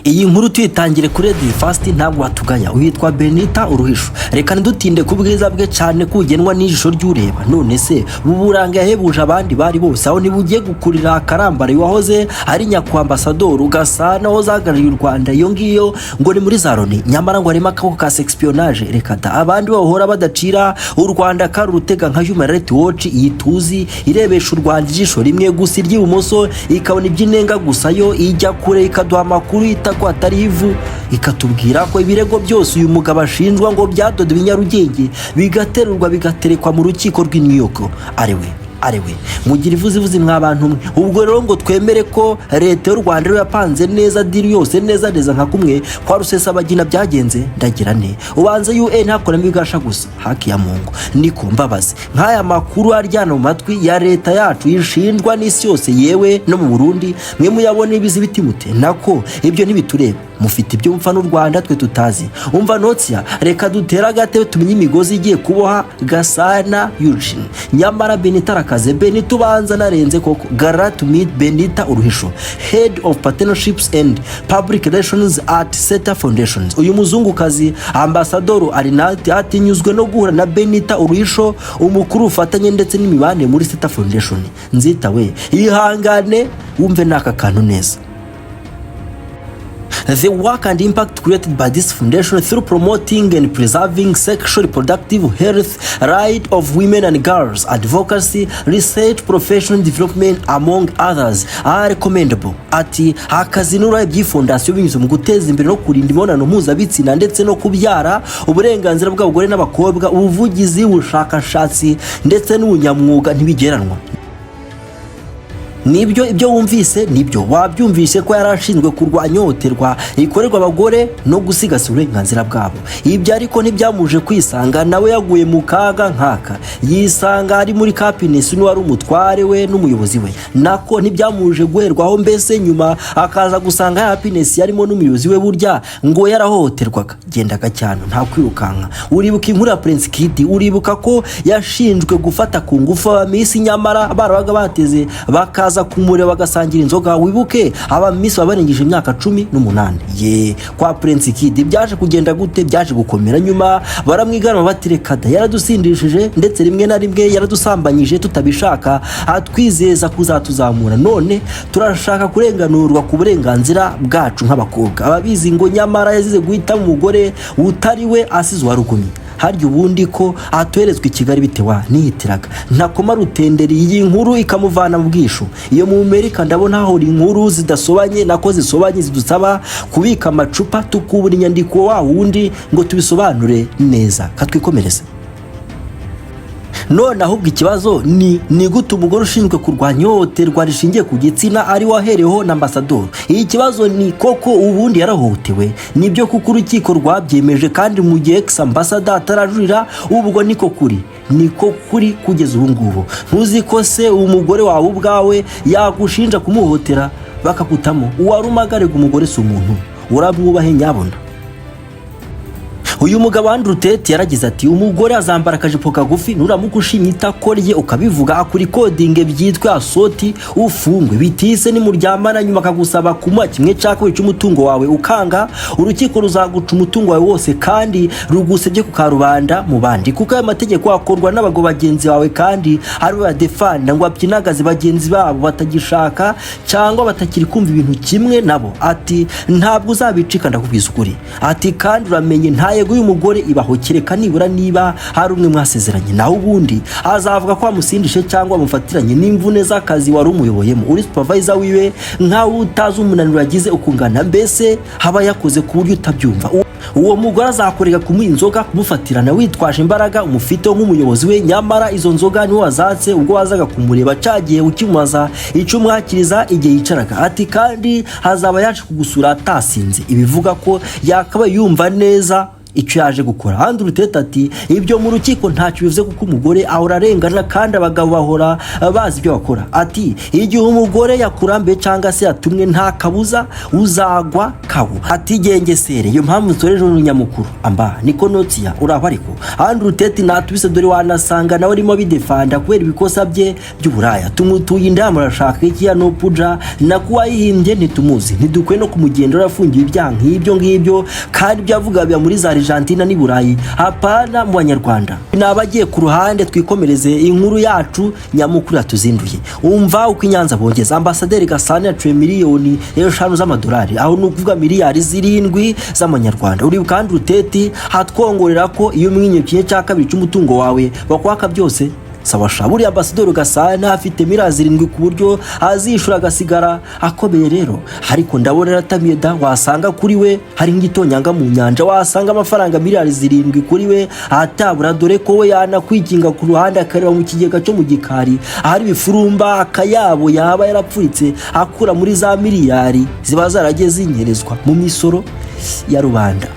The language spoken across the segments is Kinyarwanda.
Iyi nkuru tuyitangire kuri The First ntabwo watugaya witwa Benita uruhisho. Reka ndutinde ku bwiza bwe cyane kugenwa n'ijisho ry'ureba. None se buburanga yahebuje abandi bari bose aho nibugiye gukurira akarambare wahoze ari nyakwaambasador Gasana ho zagaruriye u Rwanda iyo ngiyo ngo ni muri Zaroni nyamara ngo arema kako ka espionage. Reka da abandi bahora badacira u Rwanda karutega nka Human Rights Watch yituzi irebesha u Rwanda ijisho rimwe gusa iry'ibumoso ikabona iby'inenga gusa yo ijya kure ikaduha amakuru ko atari ivu ikatubwira ko ibirego byose uyu mugabo ashinjwa ngo byadodewe Nyarugenge bigaterurwa bigaterekwa mu rukiko rw'i New York. Arewe mugira ivuzi mwabantu mwe. Ubwo rero ngo twemere ko leta y'u Rwanda yapanze neza diri yose neza nka kumwe kwa Rusesabagina byagenze ndagira ne ubanza UN hakora migasha gusa haki ya Mungu niko mbabazi nk'aya makuru aryana mu matwi ya leta yacu yishinjwa n'isi yose yewe no mu Burundi mwe muyabone ibizi biti mute nako ibyo ntibitureba mufite ibyo mupfa n'u Rwanda twe tutazi. Umva notsia reka dutera gatebe tumenye imigozi igiye kuboha Gasana Erixson nyamara Benita kaze Benita ubanza narenze koko gara to meet Benita uruhisho head of partnerships and public relations at Center Foundations. Uyu muzungukazi ambasador Arinati atinyuzwe no guhura na Benita uruhisho umukuru ufatanye ndetse n'imibane muri Center Foundation. Nzita we ihangane wumve naka kantu neza. The work and impact created by this foundation through promoting and preserving sexual reproductive health, right of women and girls, advocacy, research, professional development, among others, are commendable. Ati hakazinura iby'ifondasiyo binyuze mu guteza imbere no kurinda imibonano mpuzabitsina ndetse no kubyara uburenganzira bw'abagore n'abakobwa, ubuvugizi, ubushakashatsi ndetse n'ubunyamwuga ntibigeranwa. Nibyo ibyo wumvise nibyo wabyumvise ko yarashinzwe kurwanya hoterwa ikorerwa abagore no gusigasira uburenganzira bwabo. Ibyo ariko ntibyamuje kwisanga nawe yaguye mu kaga nkaka yisanga ari muri happiness n'uwari umutware we n'umuyobozi we nako ntibyamuje guherwaho mbese nyuma akaza gusanga happiness yarimo n'umuyobozi we burya ngo yarahoterwaga gendaga cyane nta kwirukanka. Uribuka inkuru ya Prince Kid uribuka ko yashinjwe gufata ku ngufu abamisi nyamara barabaga bateze bakaza kumureba bagasangira inzoga. Wibuke abamisi babarengije imyaka 18 ye kwa Prince Kid byaje kugenda gute byaje gukomera nyuma baramwigana batirekada yaradusindishije ndetse rimwe na rimwe yaradusambanyije tutabishaka atwizeza kuzatuzamura none turashaka kurenganurwa ku burenganzira bwacu nk'abakobwa. Ababizi ngo nyamara yazize guhita mu mugore utari we asizwa rugumi haryo ubundi ko atwerezwe i Kigali bitewa nihitiraga ntakoma rutenderi iyi nkuru ikamuvana mu bwisho. Iyo mu Amerika ndabona aho inkuru zidasobanye nako zisobanye zidusaba kubika amacupa tukubura inyandiko wa wundi ngo tubisobanure neza katwikomereze. None ahubwo ikibazo ni gute umugore ushinzwe kurwanya ihohoterwa rishingiye ku gitsina ari wahereho na ambasador. Iyi kibazo ni koko ubundi yarahohotewe nibyo kuko urukiko rwabyemeje kandi mu gihe ex ambassador atarajurira ubwo niko kuri kugeza ubu ngubu. Ntuzi ko se umugore wawe ubwawe yagushinja kumuhotera bakakutamo uwarumagarega umugore si umuntu uramwubahe nyabona. Uyu mugabo Andrutete yaragize ati umugore azambara akajipo kagufi nuramugushimye itakorye ukabivuga akuri coding byitwa asoti ufungwe bitise ni muryamana nyuma akagusaba kuma kimwe cyako cy'umutungo wawe ukanga urukiko ruzaguca umutungo wawe wose kandi rugusebye ku karubanda mu bandi kuko aya mategeko akorwa n'abago bagenzi bawe kandi ari ba defanda ngo abyinagaze bagenzi babo batagishaka cyangwa batakiri kumva ibintu kimwe nabo. Ati ntabwo uzabicika ndakubwiza ukuri. Ati kandi uramenye ntaye uyu mugore ibahokireka nibura niba hari umwe mwasezeranye naho ubundi azavuga ko amusindishe cyangwa amufatiranye n'imvune z'akazi wari umuyoboyemo uri supervisor wiwe nkaho utazi umunaniro yagize ukungana mbese haba yakoze ku buryo utabyumva. Uwo mugore azakoreka kumuha inzoga kumufatirana witwaje imbaraga umufiteho nk'umuyobozi we nyamara izo nzoga niho wazatse ubwo wazaga kumureba cagiye ukimubaza icyo mwakiriza igihe yicaraga. Ati kandi hazaba yaje kugusura atasinze ibivuga ko yakaba yumva neza icyo yaje gukora. Andrew Tate ati ibyo mu rukiko ntacyo bivuze kuko umugore ahora arengana kandi abagabo bahora bazi ibyo bakora. Ati igihe umugore yakurambe cyangwa se yatumwe nta kabuza uzagwa kabu. Ati gengesere iyo mpamvu nsoreje urunyamukuru amba niko notiya uraba ariko Andrew Tate natubise dore wanasanga nawe arimo bidefanda kubera ibikosa bye by'uburaya. Tumutuye indama arashaka iki ya no puja na kuwayihimbye ntitumuzi ntidukwe no kumugendera afungiye ibyaha nk'ibyo ngibyo kandi byavuga bya muri za Argentina ni Burayi hapana mu Banyarwanda. Nabagiye ku ruhande twikomereze inkuru yacu nyamukuru yatuzinduye. Umva uko Inyanza bongeza Ambasaderi Gasana yacuye miliyoni 5 z'amadolari aho nukuvuga miliyari 7 z'amanyarwanda. Uri kandi Tate hatwongorera ko iyo mwinyekiye cya kabiri cy'umutungo wawe bakwaka byose sawa shaburi. Ambasaderi Gasana afite miliyari 7 ku buryo azishura gasigara akomeye rero, ariko ndabona ratamiye da wasanga kuri we hari ngitonyanga mu nyanja, wasanga amafaranga miliyari 7 kuri we atabura dore ko we yanakwikinga ku ruhande akareba mu kigega cyo mu gikari ahari bifurumba akayabo yaba yarapfuritse akura muri za miliyari ziba zarageze zinyerezwa mu misoro ya rubanda.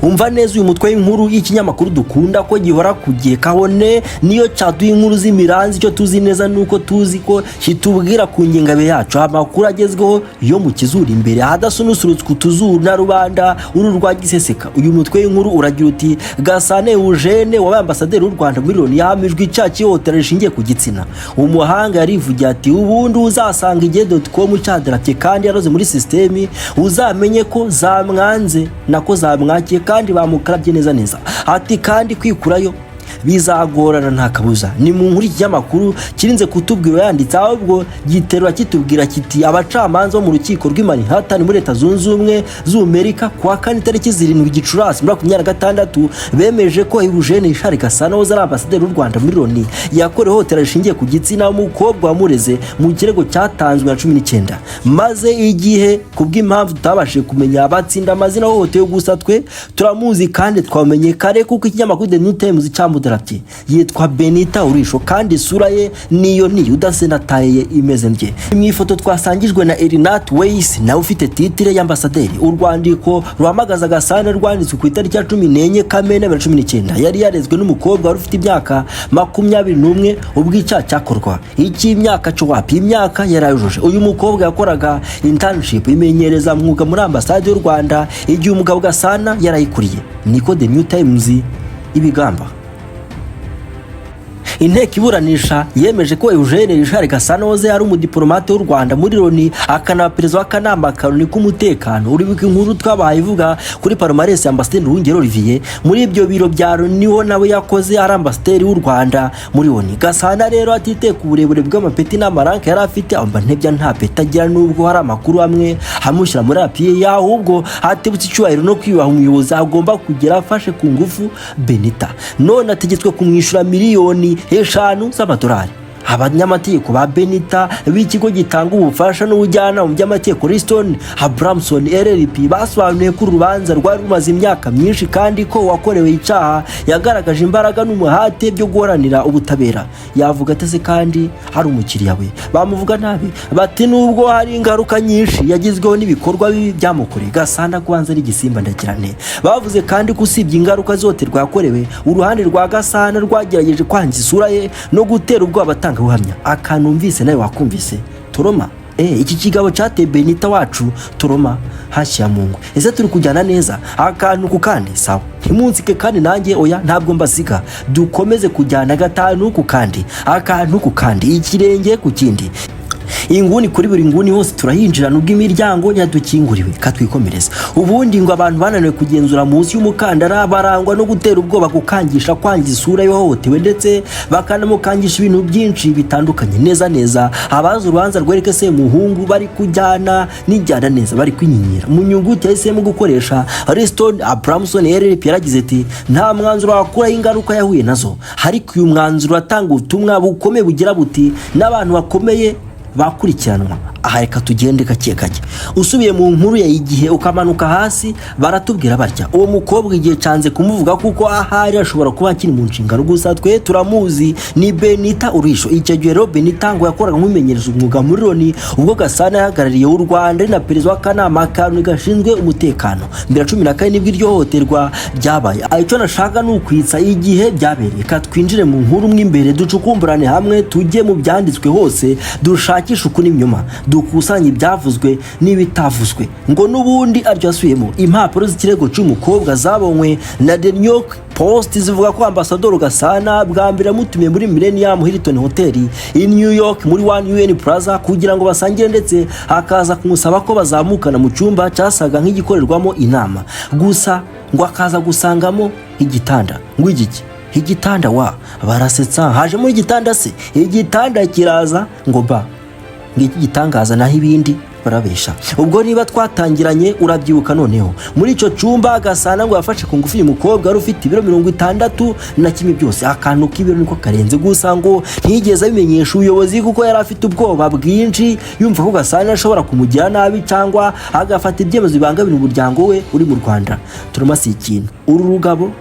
Umva neza uyu mutwe w'inkuru y'ikinyamakuru dukunda ko gihora kugiye kabone niyo cyaduye inkuru z'imiranzi cyo tuzi neza nuko tuzi ko kitubwira ku ngengabe yacu amakuru agezweho yo mu kizuri imbere hadasunusurutswe tuzuru na rubanda uru rwa giseseka. Uyu mutwe w'inkuru uragira uti Gasana Eugene wa Ambasaderi w'u Rwanda miliyoni yahamijwe icyaha cy'ihotera rishingiye ku gitsina. Umuhanga yarivugiye ati ubundi uzasanga igihe.com cyadarapye kandi yaroze muri systemi uzamenye ko zamwanze nako zamwakiye kandi bamukarabye neza. Ati kandi kwikurayo bizagorana nta kabuza. Ni mu nkuru y'amakuru kirinze kutubwira yanditse ahubwo giterwa kitubwira kiti abacamanza bo mu rukiko rw'Manhattan muri Leta Zunze Ubumwe z'Amerika kwa kane tariki 7 Gicurasi 2026 bemeje ko Eugene Gasana wo zari Ambasaderi w'u Rwanda miliyoni yakorewe hotera rishingiye ku gitsina umukobwa wamureze mu kirego cyatanzwe na 19 maze igihe kubw'impamvu tutabashije kumenya abatsinda amazina hohoteye gusa twe turamuzi kandi twamenye kare kuko ikinyamakuru The New Times cyamudara yitwa Benita Urisho kandi isura ye niyo udasenataye imeze mbye. Mu ifoto twasangijwe na Erinat Weiss nawe ufite titire y'ambasaderi. Urwandiko ruhamagaza Gasana rwanditswe ku itariki ya 14 Kamena 2019 yari yarezwe n'umukobwa wari ufite imyaka 21 ubw'icyaha cyakorwa imyaka cyo wapi imyaka yarayujuje. Uyu mukobwa yakoraga internship imenyereza mwuga muri ambasade y'u Rwanda igihe umugabo Gasana yarayikuriye. Niko The New Times ibigamba. Inteko iburanisha yemeje ko Eugene Gasana woze ari umudiplomate w'u Rwanda muri Loni akanaba perezida w'akanama karoni k'umutekano. Uribuka inkuru twabaye ivuga kuri palmarès Ambasaderi Rungero Olivier muri ibyo biro bya Loni niho nawe yakoze ari Ambasaderi w'u Rwanda muri Loni. Gasana rero atiteka uburebure bw'amapeti n'amaranka yari afite amba ntebya nta petagira nubwo hari amakuru amwe hamushyira muri apiye yahubwo hatebutse icyubahiro no kwiyubaha umuyobozi agomba kugera afashe ku ngufu Benita. None ategetswe kumwishyura miliyoni 5 z'amadolari. Abanyamategeko ba Benita b'ikigo gitanga ubufasha n'ubujyana mu by'amategeko Erixson Abramson LLP basobanuye ko urubanza rwari rumaze imyaka myinshi kandi ko wakorewe icyaha yagaragaje imbaraga n'umuhate byo guharanira ubutabera. Yavuga atese kandi hari umukiriya we bamuvuga nabi bati nubwo hari ingaruka nyinshi yagizweho n'ibikorwa byamukore Gasana kubanza ari gisimba ndakirane. Bavuze kandi ko usibye ingaruka zote rwakorewe uruhande rwa Gasana rwagerageje kwangiza isura ye no gutera ubwoba uhamya akanumvise nawe wakumvise Toroma iki kigabo cyateye Benita wacu Toroma hashya mungu ese turi kujyana neza akantu ku kandi sawa ntimunzike kandi nanjye oya ntabwo mbasiga dukomeze kujyana gatanu ku kandi akantu ku kandi ikirenge ku kindi inguni kuri buri nguni hose turahinjira nubwo imiryango yadukinguriwe katwikomereza. Ubundi ngo abantu bananiwe kugenzura munsi y'umukandara barangwa no gutera ubwoba gukangisha kwangiza isura yohotewe ndetse bakanamukangisha ibintu byinshi bitandukanye neza abazi urubanza rwereke se muhungu bari kujyana n'ijyana neza bari kwinyinyira mu nyuguti yahisemo gukoresha Erixson Abramson LLP yaragize ati nta mwanzuro wakura ingaruka yahuye nazo ariko uyu mwanzuro atanga ubutumwa bukomeye bugira buti n'abantu bakomeye bakurikiranwa aha reka tugende gake gake. Usubiye mu nkuru ya igihe ukamanuka hasi baratubwira batya uwo mukobwa igihe canze kumuvuga kuko ahari ashobora kuba akiri mu nshingano, gusa twe turamuzi ni Benita Urisho. Icyo gihe rero Benita ngo yakoraga nk'umumenyereza umwuga muri Loni ubwo Gasana yahagarariye u Rwanda na perezida w'akanama kanuni gashinzwe umutekano. Mbere 14 nibwo iryo hohoterwa ryabaye. Icyo nashaka ni ukwitsa igihe byabereye. Ka twinjire mu nkuru mw'imbere ducukumburane hamwe tujye mu byanditswe hose dushakisha ukuri n'inyuma dukusanya ibyavuzwe n'ibitavuzwe ngo n'ubundi aryo asubiyemo. Impapuro z'ikirego cy'umukobwa zabonywe na The New York Post zivuga ko Ambasador Gasana bwa mbere amutumiye muri Millennium Hilton Hotel in New York muri One UN Plaza kugira ngo basangire, ndetse hakaza kumusaba ko bazamukana mu cyumba cyasaga nk'igikorerwamo inama, gusa ngo akaza gusangamo igitanda. Ngo igitanda wa barasetsa haje muri igitanda se, igitanda kiraza ngo ba ngiki gitangaza naho ibindi barabesha. Ubwo niba twatangiranye urabyibuka noneho muri icyo cyumba Gasana ngo yafashe ku ngufu uyu mukobwa wari ufite ibiro 61 na kimwe byose, akantu k'ibiro niko karenze, gusa ngo ntiyigeze abimenyesha ubuyobozi kuko yari afite ubwoba bwinshi yumva ko Gasana ashobora kumugira nabi cyangwa agafata ibyemezo bibangamira umuryango we uri mu Rwanda. Turumasi ikintu uru rugabo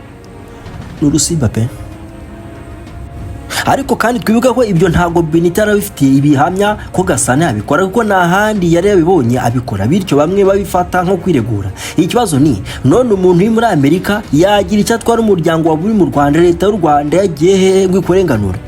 n'urusimba pe. Ariko kandi twibuka ko ibyo ntago Benita yarabifitiye ibihamya ko Gasana yabikora kuko nta handi yari yabibonye abikora, bityo bamwe babifata nko kwiregura. Ikibazo ni none umuntu uri muri Amerika yagira icyo atwara umuryango wa buri mu Rwanda, leta y'u Rwanda yagiye he ngo ikurenganura?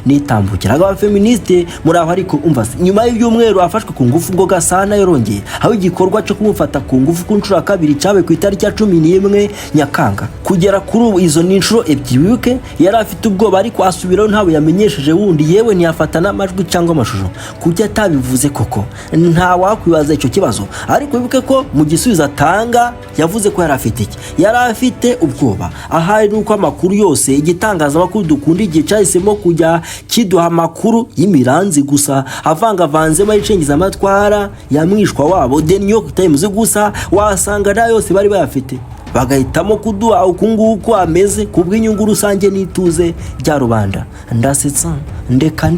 Nitambukiraga abafeministe muri aho. Ariko umva nyuma y'ibyumweru afashwe ku ngufu ngo Gasana yorongeye aho igikorwa cyo kumufata ku ngufu ku nshuro kabiri cyabe ku itariki ya 11 Nyakanga. Kugera kuri ubu izo ni inshuro ebyiri wibuke yari afite ubwoba ariko asubiraho ntawe yamenyesheje wundi, yewe ntiyafata n'amajwi cyangwa amashusho kuko atabivuze koko. Nta wakwibaza icyo kibazo, ariko wibuke ko mu gisubizo atanga yavuze ko yari afite iki, yari afite ubwoba. Ahari nuko amakuru yose igitangazamakuru dukunda igihe cyahisemo kujya kiduha amakuru y'imiranzi gusa avangavanzemo ayicengeza amatwara ya mwishwa wabo The New York Times, gusa wasanga na yose bari bayafite bagahitamo kuduha ukunguko ameze kubw'inyungu rusange n'ituze rya rubanda. Ndasetsa ndeka.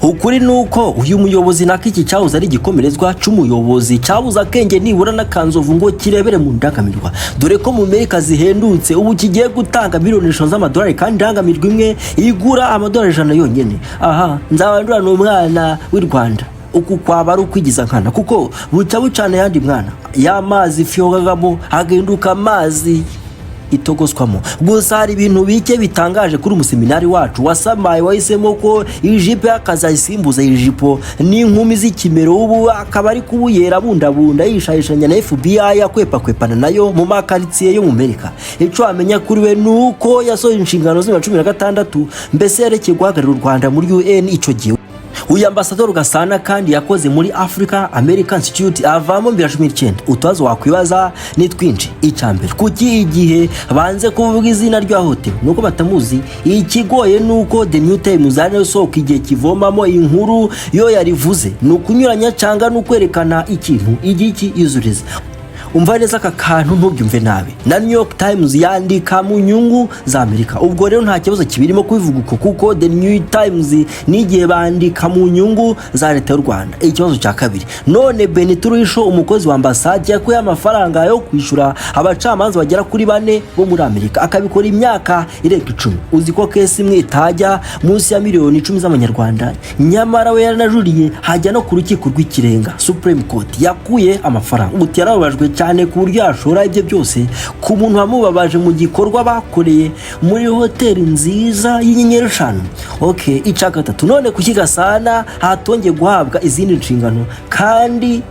Ukuri nuko uyu muyobozi nakiki cyabuze ari igikomerezwa cy'umuyobozi cyabuze akenge nibura n'akanzovu ngo kirebere mu ndangamirwa, dore ko mu Amerika zihendutse ubu kigiye gutanga miliyoni z'amadolari kandi ndangamirwa imwe igura amadolari 100 yonyine. Aha nzabandura n'umwana w'i Rwanda uku kwaba ari ukwigiza nkana kuko buca bucana yandi mwana y'amazi fyogagamo hagenduka amazi itogoswamo. Gusa hari ibintu bike bitangaje kuri umuseminari wacu wasamaye wahisemo ko ijipo y'akazayisimbuza ijipo n'inkumi z'ikimero, ubu akaba ari kubuyera bundabunda yishayishanya na FBI yakwepakwepana nayo mu makaritsiye yo mu Amerika. Icyo amenya kuri we nuko yasoje inshingano za 16 mbese yerekeye guhagararira u Rwanda muri UN. Icyo gihe uyu Ambasador Gasana kandi yakoze muri Africa American Institute avamo 2019. Utazo wakwibaza ni twinshi. Icyambere kuki igihe banze kuvuga izina rya hotel nuko batamuzi. Ikigoye nuko The New Times ari sohoka igihe kivomamo inkuru yo yarivuze nukunyuranya cyanga nukwerekana ikintu igiki yuzuriza. Umva neza aka kantu ntubyumve nabi, na New York Times yandika mu nyungu za Amerika. Ubwo rero nta kibazo kibirimo kubivuga uko kuko The New Times nigiye bandika mu nyungu za leta y'u Rwanda. Ikibazo cya kabiri, none Benita Urisho umukozi wa ambasade yakuye amafaranga yo kwishura abacamanza bagera kuri 4 bo muri Amerika akabikora imyaka irenga 10. Uzi ko kesi imwe itajya munsi ya miliyoni 10 z'amanyarwanda, nyamara we yaranajuriye hajya no ku rukiko rw'ikirenga Supreme Court yakuye amafaranga. Utirababajwe cyane ku buryo yashora ibyo byose ku muntu wamubabaje mu gikorwa bakoreye muri hoteli nziza y'inyenyeri 5. Icya gatatu, none kuki Gasana hatongeye guhabwa izindi nshingano kandi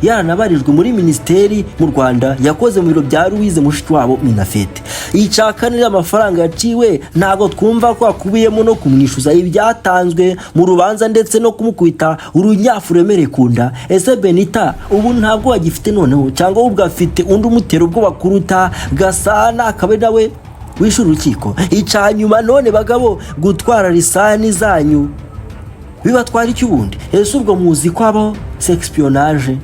yaranabarijwe muri ministeri mu Rwanda yakoze mu biro bya Louise mushiki wabo Minafete. Icya kane, amafaranga yaciwe ntago twumva ko akubiyemo no kumwishuza ibyatanzwe mu rubanza ndetse no kumukubita urunyafu remereye kunda. Ese Benita ubu ntabwo agifite noneho cyangwa ubwo afite undi umutero ubwo bakuruta Gasana akaba nawe wishura urukiko? Icanyuma, none bagabo gutwara lisani zanyu bibatwara iki ubundi? Ese ubwo muzi ko abo sexpionage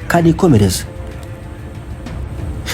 kandi ikomereza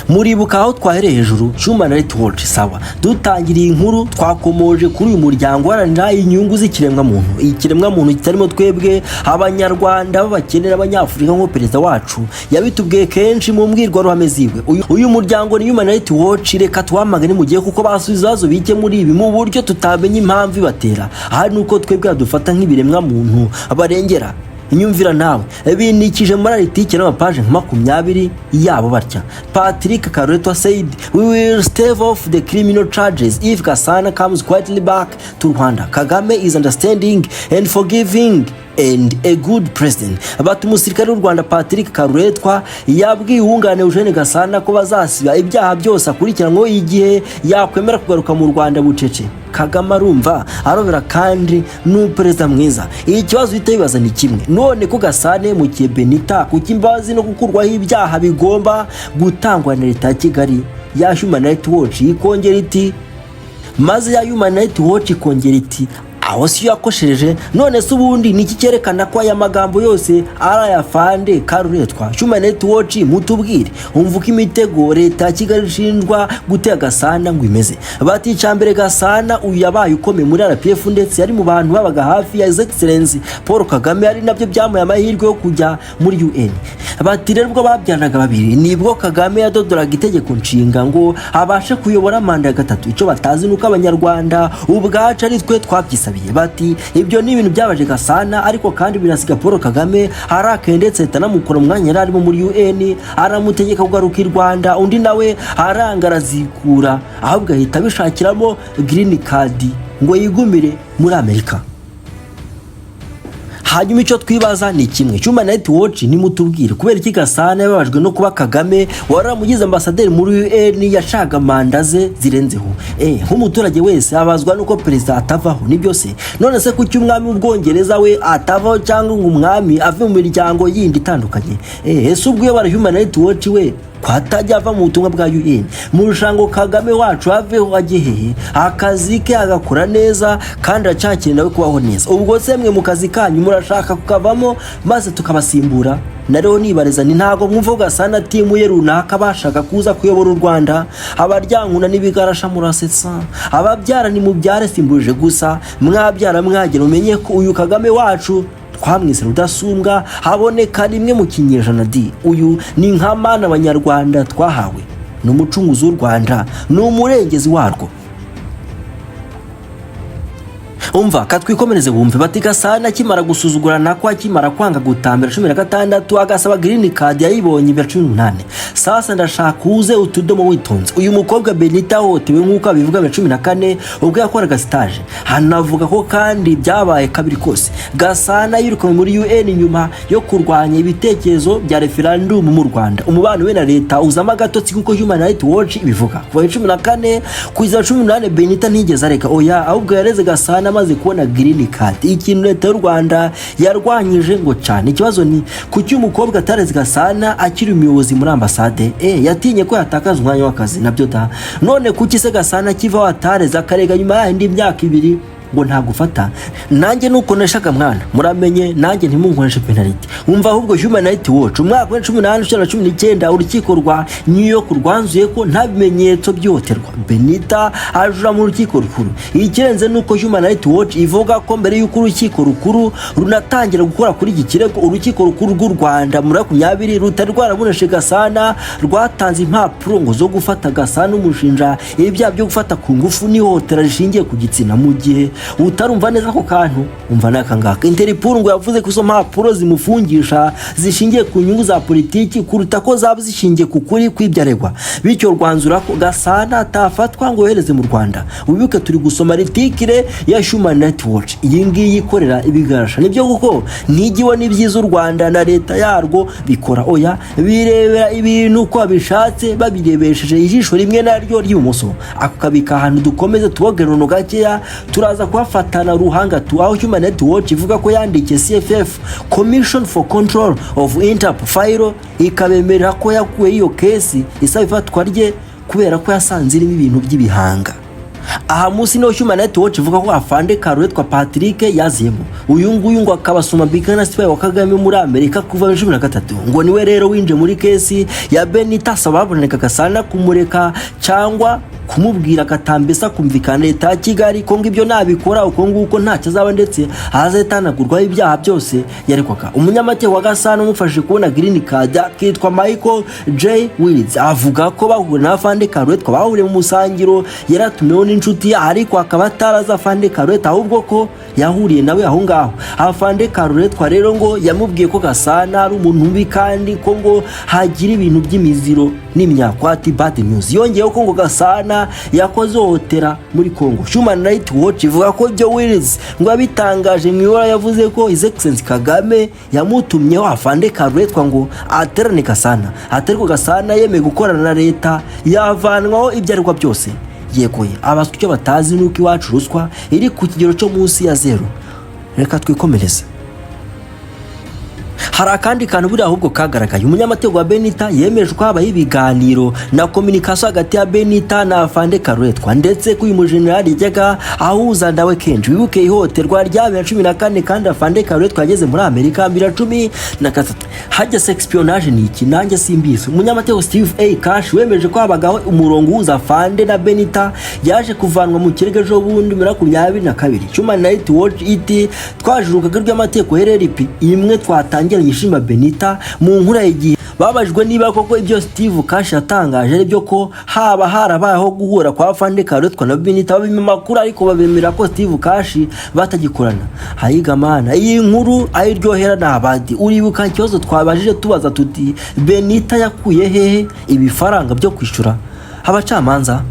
muribuka aho twahereye hejuru Human Rights Watch sawa dutangiriye inkuru twakomoje kuri uyu muryango waranira inyungu z'ikiremwa muntu ikiremwa muntu kitarimo twebwe abanyarwanda babakenera abanyafurika nko perezida wacu yabitubwiye kenshi mu mbwirwaruhame ziwe. Uyu muryango ni Human Rights Watch reka twamagane mu gihe kuko basubiza ibibazo bike muri ibi mu buryo tutamenye impamvu ibatera aha nuko twebwe dufata nk'ibiremwa muntu abarengera inyumvira nawe binikije muri aritike n'amapaje 20 yabo batya. Patrick Karuretwa said we will stave off the criminal charges if Gasana comes quietly back to Rwanda. Kagame is understanding and forgiving and a good president. Umusirikare w'u Rwanda Patrick Karuretwa yabwiye uwungane Eugene Gasana ko bazasiba ibyaha byose akurikiranyweho igihe yakwemera kugaruka mu Rwanda bucece. Kagame arumva arobera kandi n'uperezida mwiza. Iyi kibazo bitabibaza ni kimwe none ko Gasana mu Uyu Benita kuki imbabazi no gukurwaho ibyaha bigomba gutangwa na leta ya Kigali ya Human Rights Watch ikongera iti maze ya Human Rights Watch ikongera iti aho si yakoshereje none se ubundi niki cyerekana ko aya magambo yose arayafande Karuretwa. Human Rights Watch mutubwire umvuka imitego leta ya Kigali ishinjwa gutega Gasana ngo imeze bati cyambere Gasana uyu yabaye ukome muri RPF ndetse yari mu bantu babaga hafi ya His Excellency Paul Kagame ari nabyo byamuye amahirwe yo kujya muri UN. Bati rero ubwo babyanaga babiri nibwo Kagame yadodoraga itegeko nshinga ngo abashe kuyobora manda ya gatatu. Icyo batazi nuko abanyarwanda ubwacu ari twe twabyisabiye. Bati ibyo ni ibintu byabaje Gasana ariko kandi birasiga Paul Kagame harakendetse tanamukora umwanya yari arimo muri UN aramutegeka kugaruka i Rwanda undi nawe arangarazikura ahubwo ahita bishakiramo green card ngo yigumire muri Amerika. Hanyuma icyo twibaza ni kimwe Human Rights Watch ni mutubwire kubera iki Gasana yababajwe no kuba Kagame waramugize ambasaderi muri UN yashaga manda ze zirenzeho. Nk'umuturage wese abazwa nuko perezida atavaho nibyo se none se kuki umwami w'Ubwongereza we atavaho cyangwa ngo umwami ave mu miryango yindi itandukanye. Ese ubwo yabara Human Rights Watch we kwatajya ava mu butumwa bwa UN mu rushango Kagame wacu aveho agihehe akazi ke agakora neza kandi acakira nawe kubaho neza. Ubwo se mwe mu kazi kanyu murashaka kukavamo maze tukabasimbura nareho nibareza ni ntago mwumva Gasana timu ye runaka bashaka kuza kuyobora u Rwanda abaryankuna n'ibigarasha murasetsa ababyara ni mubyare simbuje gusa mwabyara mwagera umenye ko uyu Kagame wacu twamwise rudasumbwa haboneka rimwe mu kinyejana di uyu ni nk'amana abanyarwanda twahawe n'umucunguzi w'u Rwanda n'umurengezi warwo. Umva katwikomereze bumve bati Gasana kimara gusuzugurana kwa kimara kwanga gutambira 16 agasaba green card yayibonye 18. Sasa ndashaka uze utudomo witonze. Uyu mukobwa Benita hotewe nkuko abivuga 14 ubwo yakoraga stage hanavuga ko kandi byabaye kabiri kose Gasana yiruka muri UN nyuma yo kurwanya ibitekerezo bya referendum mu Rwanda. Umubano we na leta uzama gatotsi kuko Human Rights Watch ibivuga kuva 14 kuza 18 Benita ntigeze areka oya ahubwo yareze Gasana maze kubona green card. Ikintu leta y'u Rwanda yarwanyije ngo cyane ikibazo ni kuki umukobwa atareze Gasana akiri umuyobozi muri ambasade yatinye ko yatakaza umwanya w'akazi nabyo da none kuki se Gasana kiva watareze akarega nyuma y'indi myaka 2 ngo nta gufata nanjye nuko nashaka mwana muramenye nanjye ntimunkoreshe penalty. Umva ahubwo Human Rights Watch umwaka wa 18 urukiko rwa New York rwanzuye ko nta bimenyetso byoterwa Benita ajura mu rukiko rukuru. Ikirenze nuko Human Rights Watch ivuga ko mbere y'uko urukiko rukuru runatangira gukora kuri iki kirego urukiko rukuru rw'u Rwanda muri 20 rutari rwarabuneshe Gasana rwatanze impapuro ngo zo gufata Gasana umushinja ibyaha byo gufata ku ngufu n'ihotera rishingiye ku gitsina mu gihe utarumva neza ko kantu umva nakangaka. Interpol ngo yavuze ko izo mpapuro zimufungisha zishingiye ku nyungu za politiki kuruta ko zaba zishingiye ku kuri kw'ibyaregwa bityo rwanzura ko Gasana atafatwa ngo yohereze mu Rwanda. Ubibuke turi gusoma article ya Human Rights Watch iyi ngiyi ikorera ibigarasha nibyo kuko nigiwe n'ibyiza u Rwanda na leta yarwo bikora oya birebera ibintu ko abishatse babirebesheje ijisho rimwe naryo ry'ubumoso ako kabika ahantu dukomeze tubogerono gakeya turaza kuhafatana ruhanga tu aho Human Rights Watch ivuga ko yandikiye CFF Commission for Control of Interpol file ikabemerera ko yakuye iyo kesi isaba ifatwa rye kubera ko yasanze irimo ibintu by'ibihanga. aha munsi no Human Rights Watch ivuga ko afande Karuretwa Patrick yaziyemo. Uyu nguyu ngo akabasoma bigana spy wa Kagame muri Amerika kuva 2023 ngo niwe rero winje muri kesi ya Benita sababoneka Gasana kumureka cyangwa kumubwira katambesa kumvikana leta ya Kigali ko ngibyo nabikora uko nguko ntacyo azaba ndetse hazetanagurwa ibyaha byose yarekwaga. Umunyamategeko wa Gasana umufashe kubona green card kitwa Michael J Wills avuga ko bahura na afande Karuretwa bahuriye mu musangiro yaratumeho n'inshuti ariko akaba ataraza afande Karuretwa ahubwo ko yahuriye nawe aho ngaho. Afande Karuretwa rero ngo yamubwiye ko Gasana ari umuntu mubi kandi ko ngo hagira ibintu by'imiziro n'imyakwati bad news. Yongeyeho ko ngo Gasana yakoze hotera muri Kongo. Human Rights Watch ivuga ko Joe Wills ngo abitangaje mu ibara yavuze ko His Excellency Kagame yamutumyeho afande Karuretwa ngo aterane Gasana. Aterwa Gasana yemeye gukorana na leta yavanwaho ibyarwa byose. Yegoye abaswe icyo batazi nuko iwacu ruswa iri ku kigero cyo munsi ya 0. Reka twikomereze. Hari akandi kantu buri ahubwo kagaragaye. Umunyamategeko wa Benita yemeje ko habaye ibiganiro na communication hagati ya Benita na afande Karuretwa ndetse ko uyu mujenerali yajyaga ahuza ndawe kenshi. Wibuke ihohoterwa rya 2014 kandi afande Karuretwa yageze muri Amerika 2013. Hajya espionage ni iki nanjye simbizi. Umunyamategeko Steve A Cash wemeje ko habagaho umurongo uhuza afande na Benita yaje kuvanwa mu kirege ejo bundi 2022. Human Rights Watch iti twajurukaga ry'amategeko RRP imwe twatangira yishima Benita mu nkura igihe babajwe niba koko ibyo Steve Cash yatangaje ari byo ko haba harabayeho guhura kwa afande Karuretwa na Benita babima makuru ariko babemera ko Steve Cash batagikorana. Hayiga mana iyi nkuru ayiryohera n'abandi. Uribuka ikibazo twabajije tubaza tuti Benita yakuye hehe ibifaranga byo kwishura abacamanza?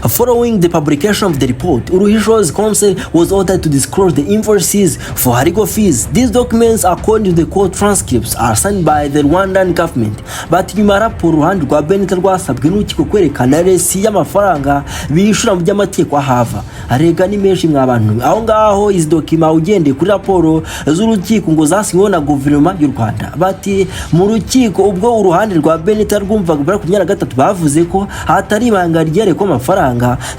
Following the publication of the report, Uruhisho's counsel was ordered to disclose the invoices for her legal fees. These documents, according to the court transcripts, are signed by the Rwandan government. But nyuma raporo ruhande rwa Benita rwasabwe n'urukiko kwerekana resi y'amafaranga bishura mu by'amategeko ahava. Arega ni menshi mw'abantu. Aho ngaho izi document ugendeye kuri raporo z'urukiko ngo zasinywe na guverinoma y'u Rwanda. Bati mu rukiko ubwo uruhande rwa Benita rwumvaga bari 2023 bavuze ko hatari ibanga ryerekwa amafaranga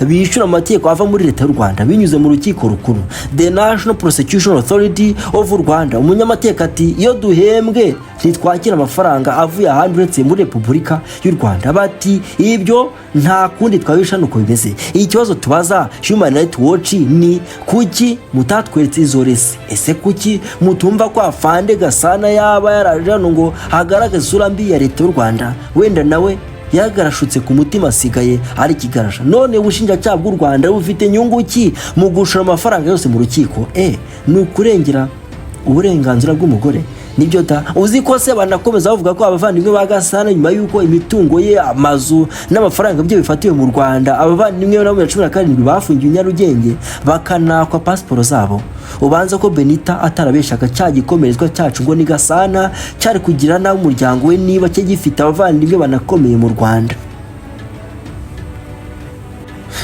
bishura amategeko ava muri leta y'u Rwanda binyuze mu rukiko rukuru The National Prosecution Authority of Rwanda. Umunyamategeko ati iyo duhembwe ntitwakira amafaranga avuye ahandi uretse muri Repubulika y'u Rwanda. Bati ibyo nta kundi twabisha nuko bimeze. Ikibazo tubaza Human Rights Watch ni kuki mutatweretse izo resi? Ese kuki mutumva ko afande Gasana yaba yaraje ngo hagaragaze isura mbi ya leta y'u Rwanda? Wenda nawe yagarashutse ku mutima asigaye ari kigarasha. None ubushinjacyaha bw'u Rwanda bufite nyungu ki mu gushora amafaranga yose mu rukiko? Ni ukurengera uburenganzira bw'umugore? Nibyo da uzi ko se banakomeza bavuga ko abavandimwe ba Gasana nyuma yuko imitungo ye amazu n'amafaranga byo bifatiwe mu Rwanda abavandimwe na 2017 bafungiwe Nyarugenge bakanakwa passport zabo. Ubanza ko Benita atarabeshaga cya gikomerezwa cyacu ngo ni Gasana cyari kugira nawe umuryango we niba cye gifite abavandimwe banakomeye mu Rwanda.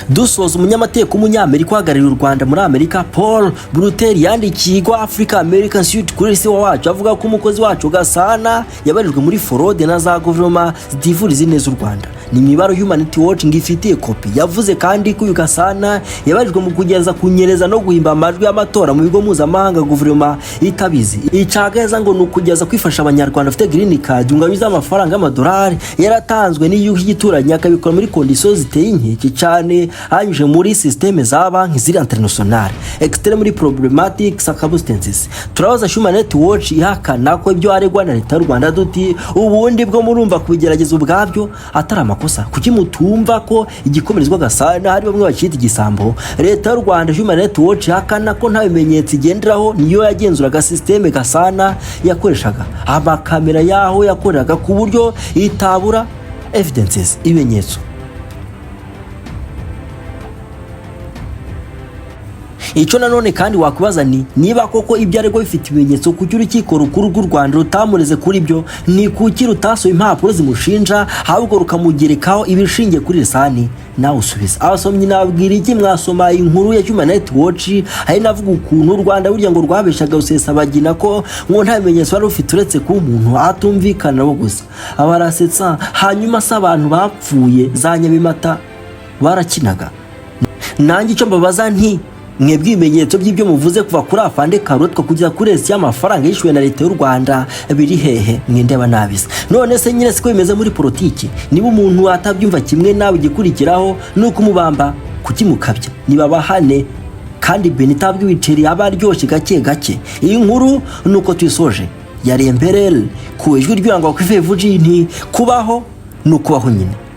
Dusoza umunyamategeko umunyamerika uhagarariye u Rwanda muri Amerika Paul Brutel yandikiye Africa American Institute kuri isi wacu avuga ko umukozi wacu Gasana yabarijwe muri forode na za guverinoma zitivuriza neza u Rwanda. Ni mibaro Human Rights Watch ngifitiye kopi. Yavuze kandi ko Gasana yabarijwe mu kugeza kunyereza no guhimba amajwi y'amatora mu bigo mpuzamahanga guverinoma itabizi. Icageza ngo nukugeza kwifasha abanyarwanda afite green card nganyuza amafaranga y'amadolari yaratanzwe n'iyuhi gituranye akabikora muri conditions ziteye inkeke cyane hanyuje muri systeme za banki ziri international extremely problematic circumstances. Turabaza Human Rights Watch ihakana ko ibyo aregwa na leta y'u Rwanda duti ubundi bwo murumva kubigerageza ubwabyo atari amakosa. Kuki mutumva ko igikomerezwa Gasana hari bamwe bakita igisambo? Leta y'u Rwanda Human Rights Watch ihakana ko nta bimenyetso igenderaho niyo yagenzuraga systeme Gasana yakoreshaga amakamera yaho yakoreraga ku buryo itabura evidences ibimenyetso. Icyo nanone kandi wakwibaza ni niba koko ibyo arego bifite ibimenyetso kuki urukiko rukuru rw'u Rwanda rutamureze kuri byo, ni kuki rutasohoye impapuro zimushinja ahubwo rukamugerekaho ibishingiye kuri lisani? Nawe usubiza. Abasomyi nabwira iki mwasoma inkuru ya Human Rights Watch hari navuga ukuntu u Rwanda burya ngo rwabeshaga Rusesabagina ko ngo nta bimenyetso bari rufite uretse ko umuntu atumvikana bo gusa. Abarasetsa hanyuma se abantu bapfuye za Nyabimata barakinaga. Nanjye icyo mbabaza nti mwebwe ibimenyetso by'ibyo muvuze kuva kuri afande Karotwa kugeza kuri esi y'amafaranga yishyuwe na leta y'u Rwanda biri hehe? Mwindeba nabisa. None se nyine siko bimeze muri politiki? Niba umuntu atabyumva kimwe nawe igikurikiraho nuko umubamba kukimukabya nibabahane. Kandi Benita bw'ibiceri aba aryoshye gake gake. Iyi nkuru nuko tuyisoje yari Emberel ku ijwi ry'urangwa ku Vujini. Kubaho nukubaho nyine.